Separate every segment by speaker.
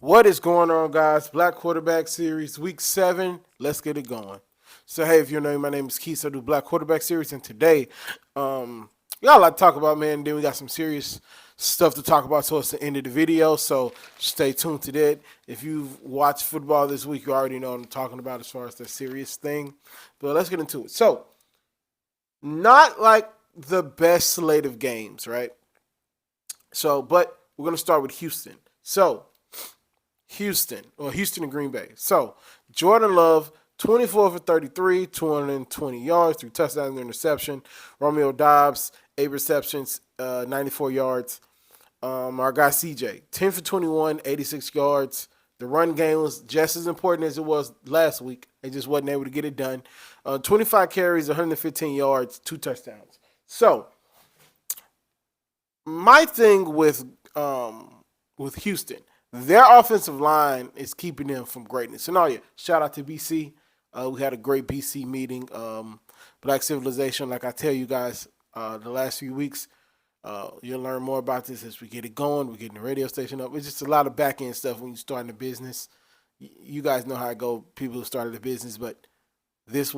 Speaker 1: What is going on, guys? Black Quarterback Series, Week 7. Let's get it going. So, hey, if you're new, my name is Keith. I do Black Quarterback Series, and today, we got a lot to talk about, man. Then we got some serious stuff to talk about towards the end of the video, so stay tuned to that. If you've watched football this week, you already know what I'm talking about as far as the serious thing. But let's get into it. So, not like the best slate of games, right? But we're going to start with Houston. So, Houston and Green Bay. So, Jordan Love, 24 for 33, 220 yards, 3 touchdowns and interception. Romeo Dobbs, 8 receptions, 94 yards. Our guy CJ, 10 for 21, 86 yards. The run game was just as important as it was last week. They just wasn't able to get it done. 25 carries, 115 yards, 2 touchdowns. So, my thing with Houston, their offensive line is keeping them from greatness. And shout out to BC. We had a great BC meeting. Black Civilization, like I tell you guys, the last few weeks, you'll learn more about this as we get it going. We're getting the radio station up. It's just a lot of back end stuff when you start a business. You guys know how it go. People who started a business, but this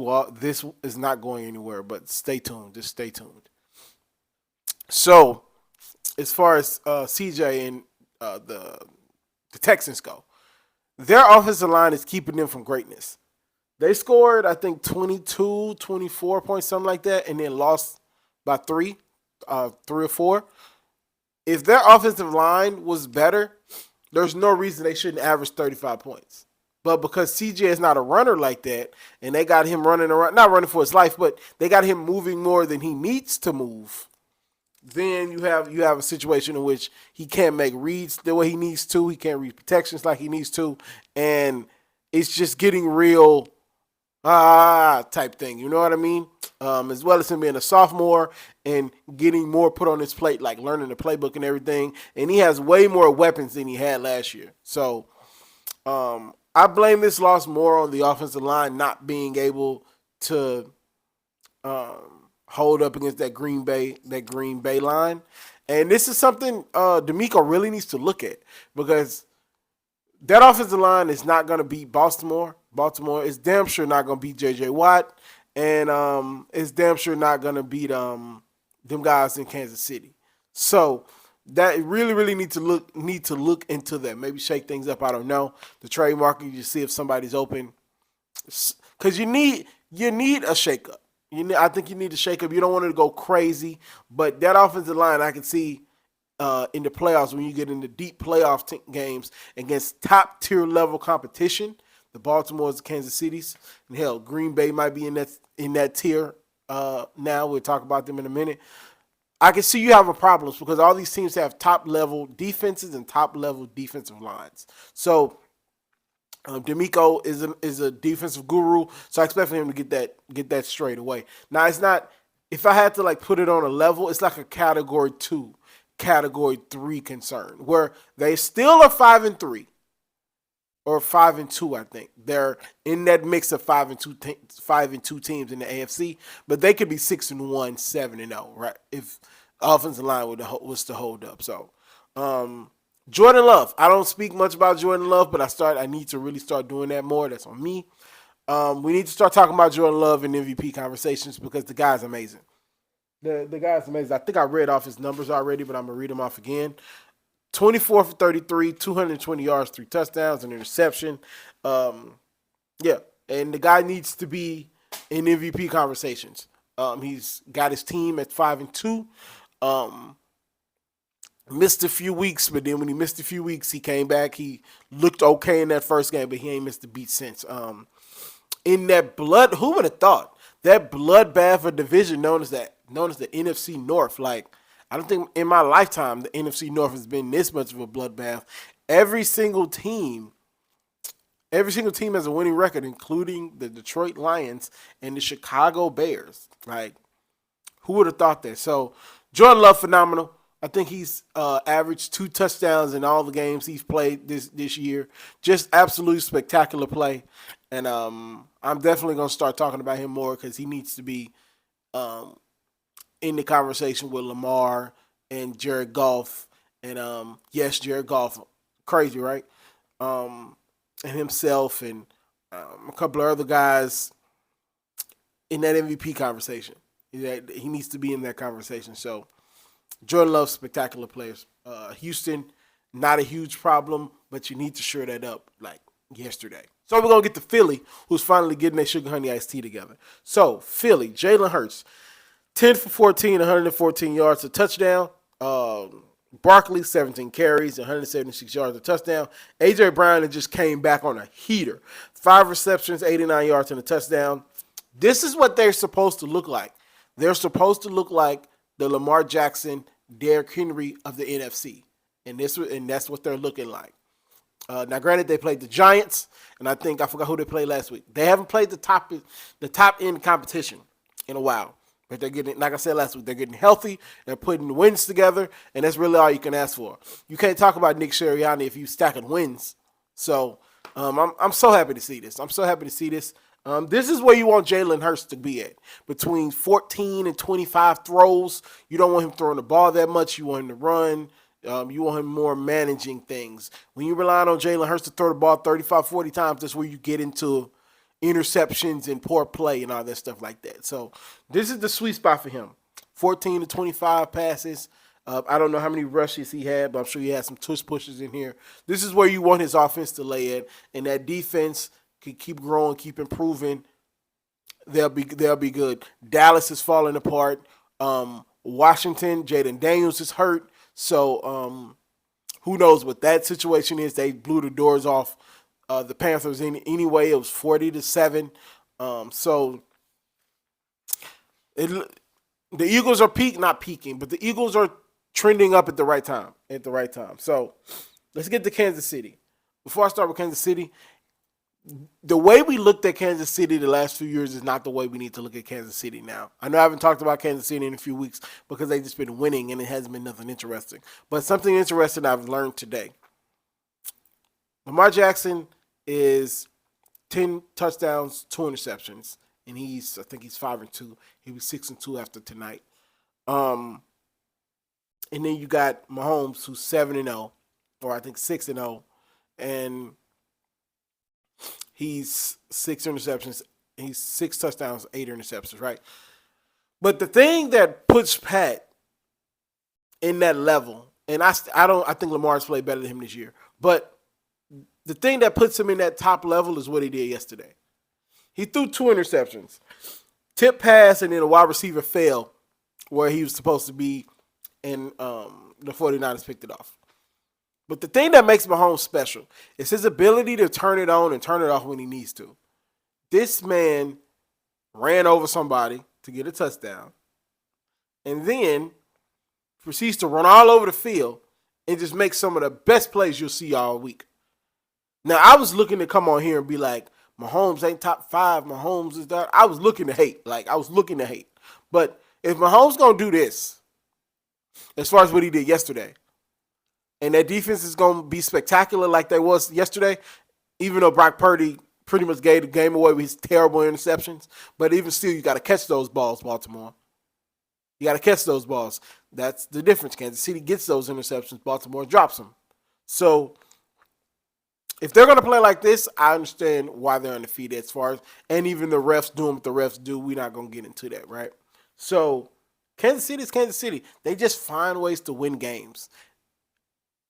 Speaker 1: is not going anywhere. But stay tuned. Just stay tuned. So, as far as CJ and the Texans go, their offensive line is keeping them from greatness. They scored, I think, 22, 24 points, something like that, and then lost by 3 or 4. If their offensive line was better, there's no reason they shouldn't average 35 points. But because CJ is not a runner like that, and they got him running around, not running for his life, but they got him moving more than he needs to move, then you have a situation in which he can't make reads the way he needs to. He can't read protections like he needs to. And it's just getting real type thing. You know what I mean? As well as him being a sophomore and getting more put on his plate, like learning the playbook and everything. And he has way more weapons than he had last year. So I blame this loss more on the offensive line not being able to hold up against that Green Bay line. And this is something D'Amico really needs to look at, because that offensive line is not going to beat Baltimore. Baltimore is damn sure not going to beat J.J. Watt, and it's damn sure not going to beat them guys in Kansas City. So that really need to look into that. Maybe shake things up. I don't know. The trade market, you see if somebody's open, because you need a shakeup. I think you need to shake up. You don't want it to go crazy, but that offensive line, I can see in the playoffs, when you get into deep playoff games against top tier level competition, the Baltimore's, the Kansas City's, and hell, Green Bay might be in that tier. Now we'll talk about them in a minute. I can see you having problems because all these teams have top level defenses and top level defensive lines. So D'Amico is a defensive guru, so I expect for him to get that straight away. Now, it's not, if I had to like put it on a level, it's like a category 2, category 3 concern, where they still are 5-3 or 5-2. I think they're in that mix of 5-2 teams in the AFC, but they could be 6-1, 7-0, right? If offensive line was to hold up. So, Jordan Love. I don't speak much about Jordan Love, but I need to really start doing that more. That's on me. We need to start talking about Jordan Love in MVP conversations because the guy's amazing. The guy's amazing. I think I read off his numbers already, but I'm going to read them off again. 24 for 33, 220 yards, 3 touchdowns, an interception. Yeah, and the guy needs to be in MVP conversations. He's got his team at 5-2. Missed a few weeks, but then when he missed a few weeks, he came back. He looked okay in that first game, but he ain't missed a beat since. In that who would have thought that bloodbath of division known as the NFC North? Like, I don't think in my lifetime the NFC North has been this much of a bloodbath. Every single team has a winning record, including the Detroit Lions and the Chicago Bears. Like, who would have thought that? So, Jordan Love, phenomenal. I think he's averaged 2 touchdowns in all the games he's played this year. Just absolutely spectacular play. And I'm definitely going to start talking about him more because he needs to be in the conversation with Lamar and Jared Goff. And, yes, Jared Goff. Crazy, right? and himself and a couple of other guys in that MVP conversation. He needs to be in that conversation. So Jordan Love's spectacular players. Houston, not a huge problem, but you need to shore that up like yesterday. So we're gonna get to Philly, who's finally getting their sugar honey iced tea together. So Philly, Jalen Hurts, 10 for 14, 114 yards, a touchdown. Barkley, 17 carries, 176 yards, a touchdown. A.J. Brown just came back on a heater. 5 receptions, 89 yards, and a touchdown. This is what they're supposed to look like. They're supposed to look like the Lamar Jackson, Derrick Henry of the NFC. And that's what they're looking like. Now, granted, they played the Giants, and I forgot who they played last week. They haven't played the top end competition in a while. But they're getting, like I said last week, they're getting healthy. They're putting wins together, and that's really all you can ask for. You can't talk about Nick Sirianni if you're stacking wins. So I'm so happy to see this. This is where you want Jalen Hurts to be at. Between 14 and 25 throws, you don't want him throwing the ball that much. You want him to run. You want him more managing things. When you rely on Jalen Hurts to throw the ball 35, 40 times, that's where you get into interceptions and poor play and all that stuff like that. So this is the sweet spot for him. 14 to 25 passes. I don't know how many rushes he had, but I'm sure he had some tush pushes in here. This is where you want his offense to lay at, and that defense can keep growing, keep improving. They'll be good. Dallas is falling apart. Washington, Jaden Daniels is hurt. So who knows what that situation is? They blew the doors off the Panthers anyway. It was 40-7. So the Eagles are not peaking, but the Eagles are trending up at the right time. So let's get to Kansas City. Before I start with Kansas City, the way we looked at Kansas City the last few years is not the way we need to look at Kansas City now. I know I haven't talked about Kansas City in a few weeks because they've just been winning and it hasn't been nothing interesting. But something interesting I've learned today. Lamar Jackson is 10 touchdowns, 2 interceptions, and I think he's 5-2. He was 6-2 after tonight. And then you got Mahomes, who's 7-0, or I think 6-0, and he's 6 interceptions. He's 6 touchdowns, 8 interceptions, right? But the thing that puts Pat in that level, and I think Lamar's played better than him this year, but the thing that puts him in that top level is what he did yesterday. He threw 2 interceptions. Tip pass and then a wide receiver fell where he was supposed to be, and the 49ers picked it off. But the thing that makes Mahomes special is his ability to turn it on and turn it off when he needs to. This man ran over somebody to get a touchdown and then proceeds to run all over the field and just make some of the best plays you'll see all week. Now, I was looking to come on here and be like, Mahomes ain't top 5. Mahomes is that. I was looking to hate. But if Mahomes going to do this, as far as what he did yesterday, and that defense is going to be spectacular like they was yesterday, even though Brock Purdy pretty much gave the game away with his terrible interceptions. But even still, you got to catch those balls, Baltimore. You got to catch those balls. That's the difference. Kansas City gets those interceptions. Baltimore drops them. So if they're going to play like this, I understand why they're undefeated as far as, and even the refs doing what the refs do. We're not going to get into that, right? So Kansas City is Kansas City. They just find ways to win games.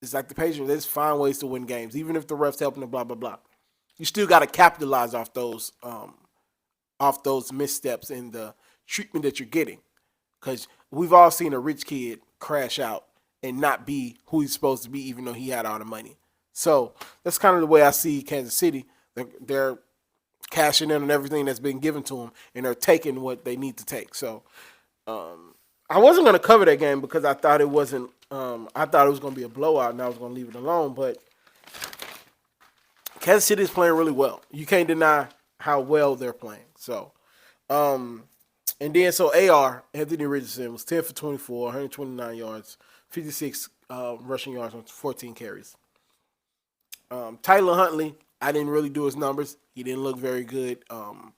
Speaker 1: It's like the Patriots. They just find ways to win games, even if the refs helping them, blah, blah, blah. You still got to capitalize off those missteps and the treatment that you're getting. Because we've all seen a rich kid crash out and not be who he's supposed to be, even though he had all the money. So that's kind of the way I see Kansas City. They're cashing in on everything that's been given to them, and they're taking what they need to take. So I wasn't going to cover that game because I thought it wasn't. I thought it was going to be a blowout, and I was going to leave it alone. But Kansas City is playing really well. You can't deny how well they're playing. So, and then Anthony Richardson was 10 for 24, 129 yards, 56 rushing yards on 14 carries. Tyler Huntley, I didn't really do his numbers. He didn't look very good. I'm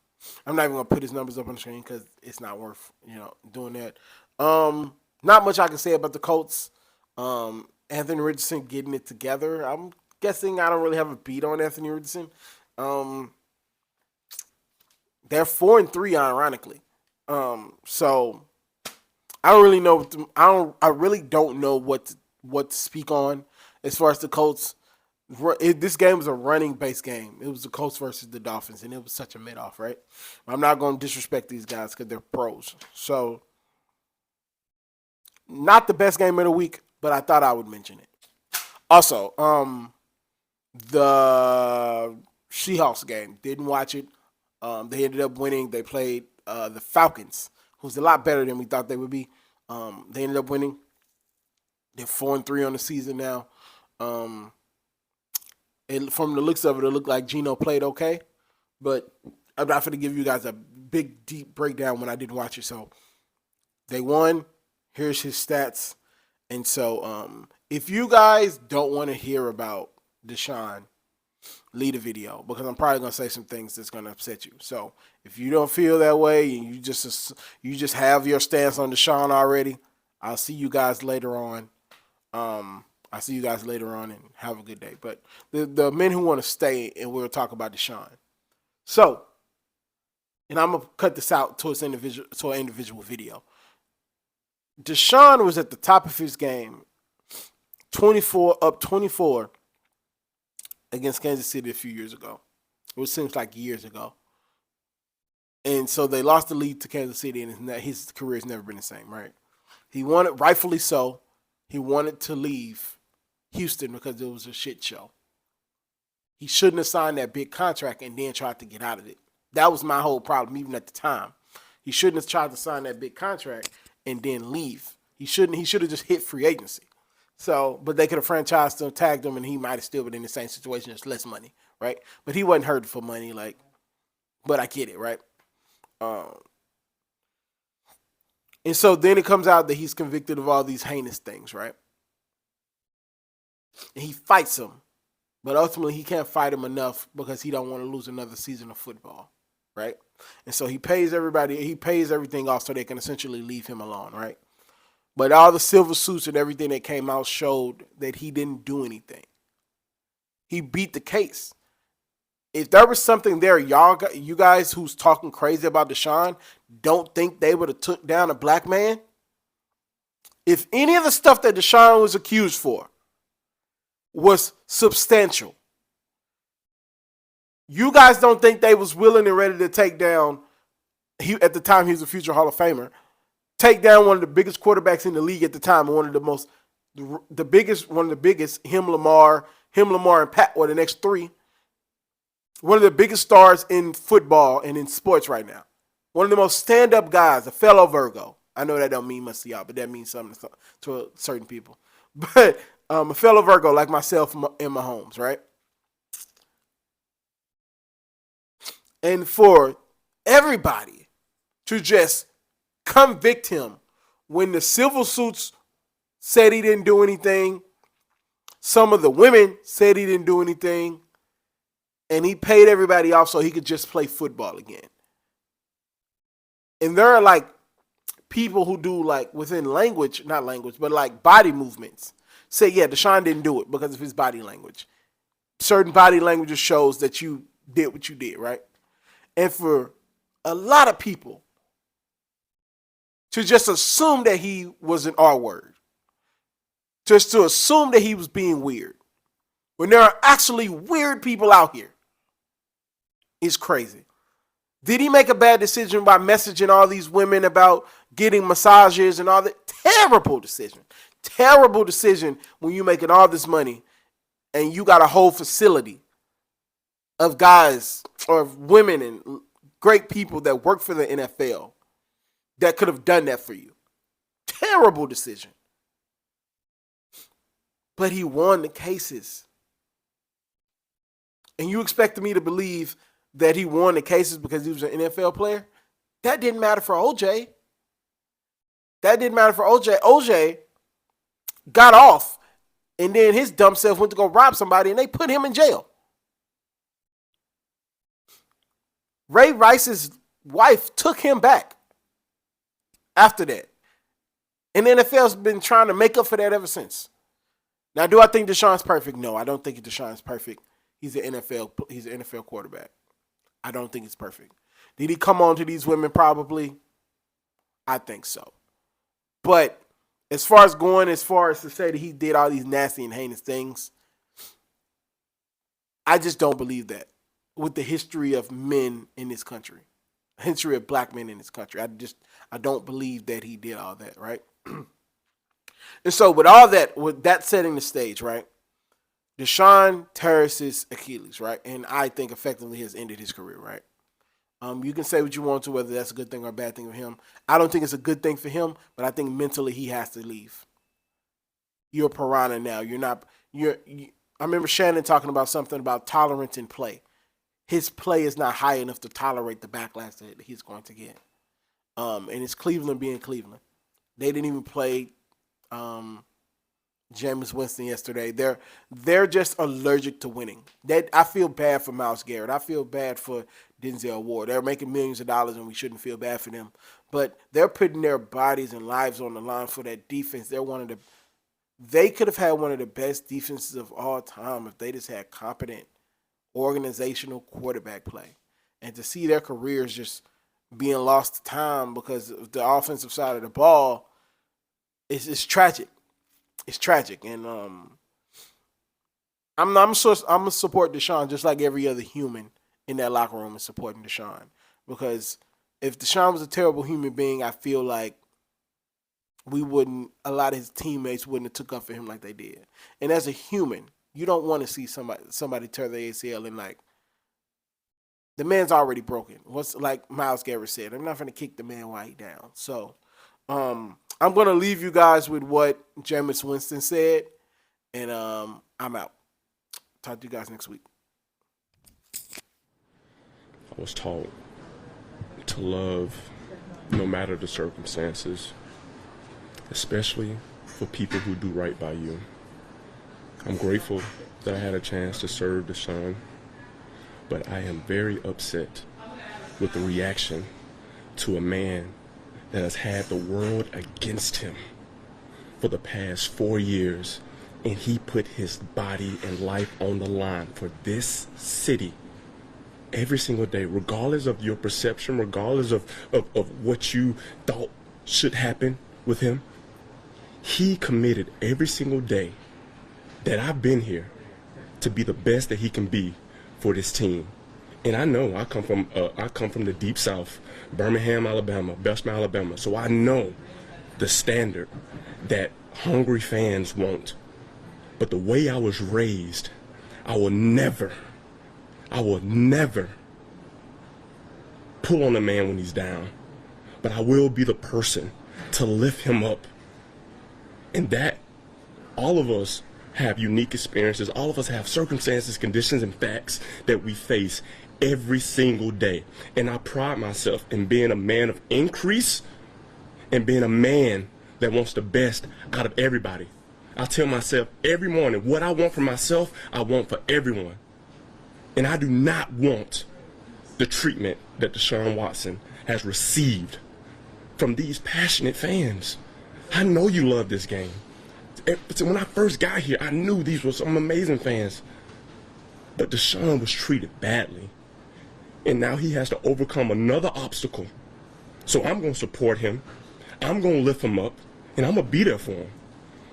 Speaker 1: not even going to put his numbers up on the screen because it's not worth doing that. Not much I can say about the Colts. Anthony Richardson getting it together. I'm guessing. I don't really have a beat on Anthony Richardson. Um, they're 4-3, ironically. So I don't really know. I really don't know what to speak on as far as the Colts. This game was a running base game. It was the Colts versus the Dolphins, and it was such a mid off, right? I'm not going to disrespect these guys because they're pros. So, not the best game of the week, but I thought I would mention it. Also, the Seahawks game, didn't watch it. They ended up winning. They played the Falcons, who's a lot better than we thought they would be. They ended up winning. They're 4-3 on the season now. From the looks of it looked like Geno played okay, but I'm not going to give you guys a big, deep breakdown when I didn't watch it. So they won. Here's his stats. And so if you guys don't want to hear about Deshaun, leave the video because I'm probably going to say some things that's going to upset you. So if you don't feel that way and you just have your stance on Deshaun already, I'll see you guys later on. I'll see you guys later on and have a good day. But the men who want to stay, and we'll talk about Deshaun. So, and I'm going to cut this out to an individual video. Deshaun was at the top of his game, 24 against Kansas City a few years ago. It seems like years ago. And so they lost the lead to Kansas City, and his career has never been the same, right? He wanted, rightfully so, he wanted to leave Houston because it was a shit show. He shouldn't have signed that big contract and then tried to get out of it. That was my whole problem, even at the time. He shouldn't have tried to sign that big contract and then leave. He should have just hit free agency. So, but they could have franchised him, tagged him, and he might have still been in the same situation, just less money, right? But he wasn't hurting for money, but I get it, right? And so then it comes out that he's convicted of all these heinous things, right? And he fights him, but ultimately he can't fight him enough because he don't want to lose another season of football, right? And so he pays everything off so they can essentially leave him alone, right? But all the silver suits and everything that came out showed that he didn't do anything. He beat the case. If there was something there, you guys who's talking crazy about Deshaun don't think they would have took down a black man? If any of the stuff that Deshaun was accused for was substantial, you guys don't think they was willing and ready to take down, at the time he was a future Hall of Famer, take down one of the biggest quarterbacks in the league at the time, and one of the biggest, him, Lamar and Pat were the next three. One of the biggest stars in football and in sports right now. One of the most stand-up guys, a fellow Virgo. I know that don't mean much to y'all, but that means something to certain people. But a fellow Virgo like myself and Mahomes, right? And for everybody to just convict him when the civil suits said he didn't do anything, some of the women said he didn't do anything, and he paid everybody off so he could just play football again. And there are people who do within not language, but body movements. Say, yeah, Deshaun didn't do it because of his body language. Certain body language shows that you did what you did, right? And for a lot of people to just assume that he was an R word, just to assume that he was being weird, when there are actually weird people out here, is crazy. Did he make a bad decision by messaging all these women about getting massages and all that? Terrible decision. Terrible decision when you're making all this money and you got a whole facility of guys or women and great people that work for the NFL that could have done that for you. Terrible decision. But he won the cases. And you expected me to believe that he won the cases because he was an NFL player? That didn't matter for OJ. OJ got off, and then his dumb self went to go rob somebody, and they put him in jail. Ray Rice's wife took him back after that. And the NFL's been trying to make up for that ever since. Now, do I think Deshaun's perfect? No, I don't think Deshaun's perfect. He's an NFL quarterback. I don't think he's perfect. Did he come on to these women? Probably. I think so. But as far as to say that he did all these nasty and heinous things, I just don't believe that. With the history of men in this country, history of black men in this country, I don't believe that he did all that, right? And so with that setting the stage, right? Deshaun tears his Achilles, right? And I think effectively has ended his career, right? You can say what you want to, whether that's a good thing or a bad thing for him. I don't think it's a good thing for him, but I think mentally he has to leave. You're a piranha now. I remember Shannon talking about something about tolerance in play. His play is not high enough to tolerate the backlash that he's going to get. And it's Cleveland being Cleveland. They didn't even play Jameis Winston yesterday. They're just allergic to winning. I feel bad for Myles Garrett. I feel bad for Denzel Ward. They're making millions of dollars, and we shouldn't feel bad for them. But they're putting their bodies and lives on the line for that defense. They could have had one of the best defenses of all time if they just had competent organizational quarterback play. And to see their careers just being lost to time because of the offensive side of the ball, it's tragic. It's tragic. And I'm gonna support Deshaun just like every other human in that locker room is supporting Deshaun. Because if Deshaun was a terrible human being, I feel like a lot of his teammates wouldn't have took up for him like they did. And as a human, you don't want to see somebody tear their ACL and like, the man's already broken. What's like Myles Garrett said, I'm not going to kick the man while he's down. So I'm going to leave you guys with what Jameis Winston said, and I'm out. Talk to you guys next week.
Speaker 2: I was taught to love no matter the circumstances, especially for people who do right by you. I'm grateful that I had a chance to serve the Son, but I am very upset with the reaction to a man that has had the world against him for the past 4 years, and he put his body and life on the line for this city every single day, regardless of your perception, regardless of what you thought should happen with him. He committed every single day that I've been here to be the best that he can be for this team. And I know I come from the deep south, Birmingham, Alabama, Belsham, Alabama. So I know the standard that hungry fans want. But the way I was raised, I will never pull on a man when he's down. But I will be the person to lift him up. And that, all of us have unique experiences. All of us have circumstances, conditions, and facts that we face every single day. And I pride myself in being a man of increase and being a man that wants the best out of everybody. I tell myself every morning what I want for myself, I want for everyone. And I do not want the treatment that Deshaun Watson has received from these passionate fans. I know you love this game. When I first got here, I knew these were some amazing fans. But Deshaun was treated badly. And now he has to overcome another obstacle. So I'm going to support him. I'm going to lift him up. And I'm going to be there for him.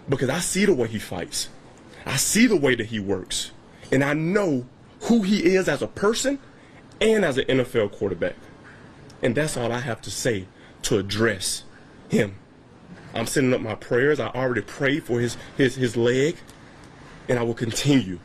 Speaker 2: Because I see the way he fights. I see the way that he works. And I know who he is as a person and as an NFL quarterback. And that's all I have to say to address him. I'm sending up my prayers. I already prayed for his leg, and I will continue